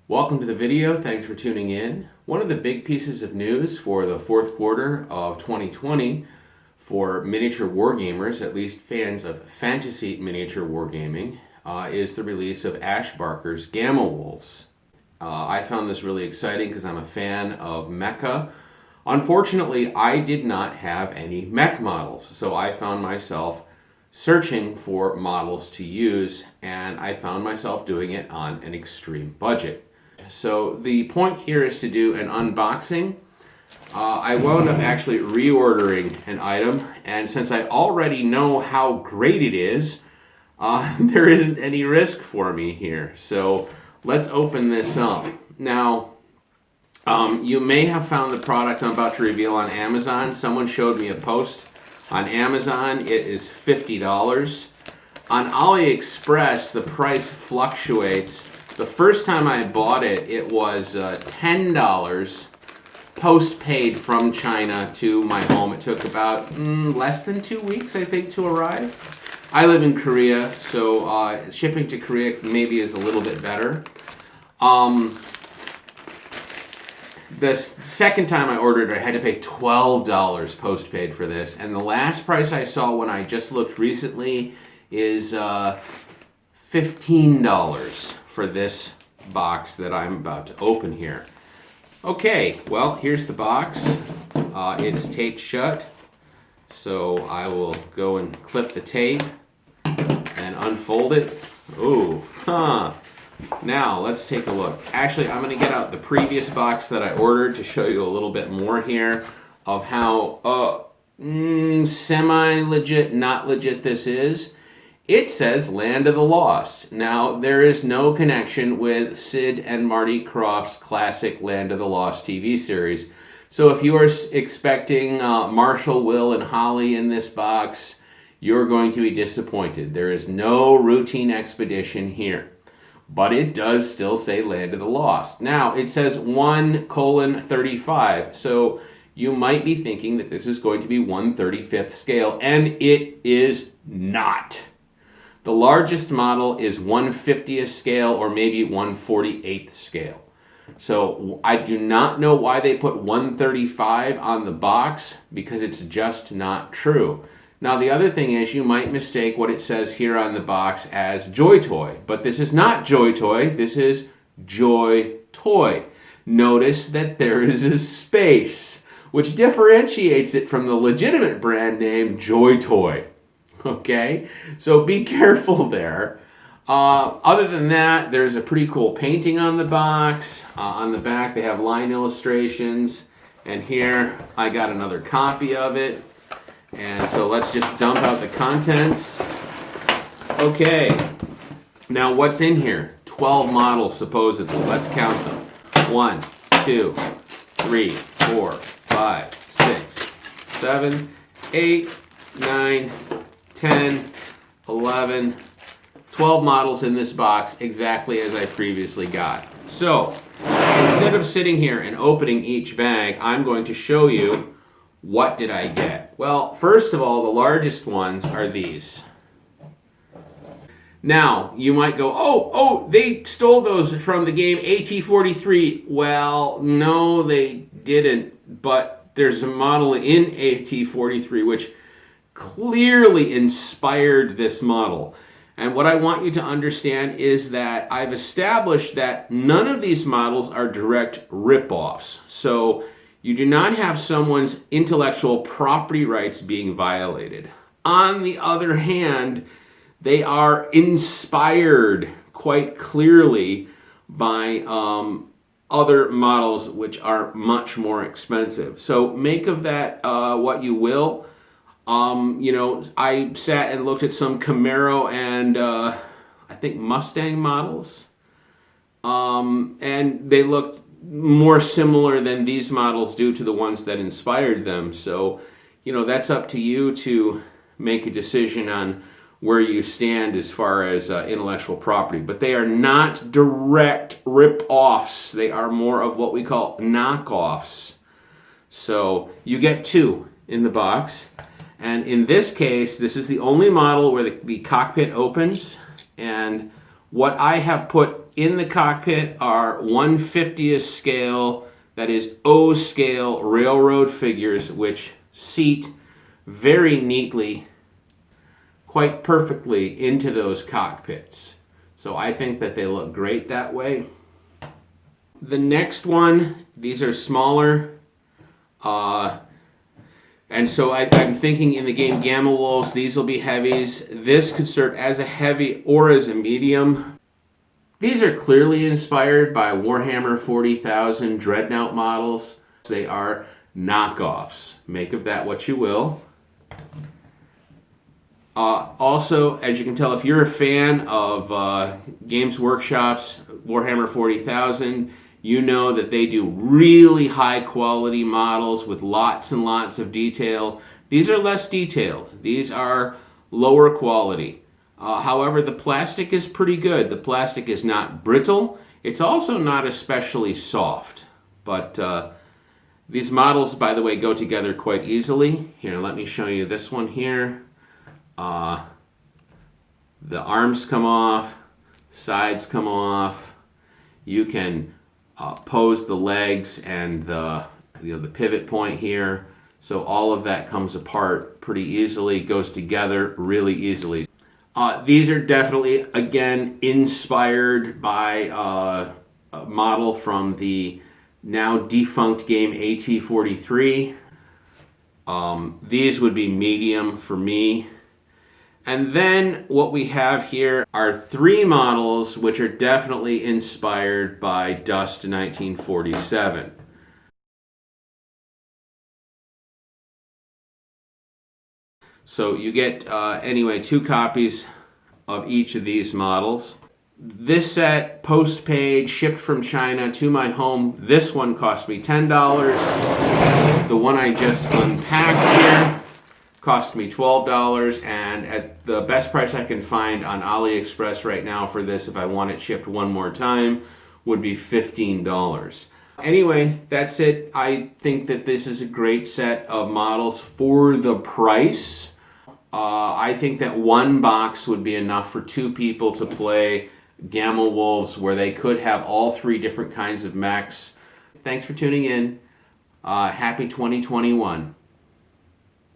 Welcome to the video. Thanks for tuning in. One of the big pieces of news for the fourth quarter of 2020 for miniature wargamers, at least fans of fantasy miniature wargaming, is the release of Ash Barker's Gamma Wolves. I found this really exciting because I'm a fan of mecha. Unfortunately, I did not have any mech models, so I found myself searching for models to use, and I found myself doing it on an extreme budget. So the point here is to do an unboxing. I wound up actually reordering an item, and since I already know how great it is, there isn't any risk for me here. So let's open this up. Now, you may have found the product I'm about to reveal on Amazon. Someone showed me a post on Amazon. It is $50. On AliExpress, the price fluctuates. The first time I bought it, it was $10 post-paid from China to my home. It took about less than 2 weeks, I think, to arrive. I live in Korea, so shipping to Korea maybe is a little bit better. The second time I ordered it, I had to pay $12 post-paid for this. And the last price I saw when I just looked recently is $15 for this box that I'm about to open here. Okay, well, here's the box. It's taped shut. So I will go and clip the tape and unfold it. Ooh, huh. Now, let's take a look. Actually, I'm going to get out the previous box that I ordered to show you a little bit more here of how semi-legit, not legit this is. It says Land of the Lost. Now, there is no connection with Sid and Marty Krofft's classic Land of the Lost TV series. So if you are expecting Marshall, Will, and Holly in this box, you're going to be disappointed. There is no routine expedition here. But it does still say Land of the Lost. Now, it says 1:35, so you might be thinking that this is going to be 1/35th scale, and it is not. The largest model is 1/50th scale or maybe 1/48th scale. So I do not know why they put 135 on the box, because it's just not true. Now, the other thing is you might mistake what it says here on the box as Joy Toy, but this is not Joy Toy, this is Joy Toy. Notice that there is a space, which differentiates it from the legitimate brand name Joy Toy. Okay, so be careful there. Other than that, there's a pretty cool painting on the box. On the back, they have line illustrations, and here I got another copy of it. And so let's just dump out the contents. Okay, now what's in here? 12 models supposedly. Let's count them. 1, 2, 3, 4, 5, 6, 7, 8, 9, 10, 11, 12 models in this box, exactly as I previously got. So, instead of sitting here and opening each bag, I'm going to show you what did I get. Well, first of all, the largest ones are these. Now, you might go, oh, they stole those from the game AT-43. Well, no, they didn't, but there's a model in AT-43 which clearly inspired this model. And what I want you to understand is that I've established that none of these models are direct rip-offs. So you do not have someone's intellectual property rights being violated. On the other hand, they are inspired quite clearly by other models which are much more expensive. So make of that what you will. I sat and looked at some Camaro and I think Mustang models, and they looked more similar than these models do to the ones that inspired them. So, that's up to you to make a decision on where you stand as far as intellectual property. But they are not direct rip-offs. They are more of what we call knockoffs. So you get 2 in the box. And in this case, this is the only model where the cockpit opens. And what I have put in the cockpit are 1/50th scale, that is O scale railroad figures, which seat very neatly, quite perfectly into those cockpits. So I think that they look great that way. The next one, these are smaller. And so I'm thinking in the game Gamma Wolves, these will be heavies. This could serve as a heavy or as a medium. These are clearly inspired by Warhammer 40,000 Dreadnought models. They are knockoffs. Make of that what you will. Also, as you can tell, if you're a fan of Games Workshop's Warhammer 40,000, you know that they do really high quality models with lots and lots of detail. These are less detailed. These are lower quality. However, the plastic is pretty good. The plastic is not brittle. It's also not especially soft. But these models, by the way, go together quite easily. Here, let me show you this one here. The arms come off, sides come off. You can pose the legs and the pivot point here. So all of that comes apart pretty easily, goes together really easily. These are definitely, again, inspired by a model from the now defunct game AT-43. These would be medium for me. And then what we have here are 3 models which are definitely inspired by Dust 1947. So you get, anyway, 2 copies of each of these models. This set, post-paid, shipped from China to my home. This one cost me $10. The one I just unpacked here cost me $12, and at the best price I can find on AliExpress right now for this, if I want it shipped one more time, would be $15. Anyway, that's it. I think that this is a great set of models for the price. I think that 1 box would be enough for 2 people to play Gamma Wolves, where they could have all 3 different kinds of mechs. Thanks for tuning in. Happy 2021.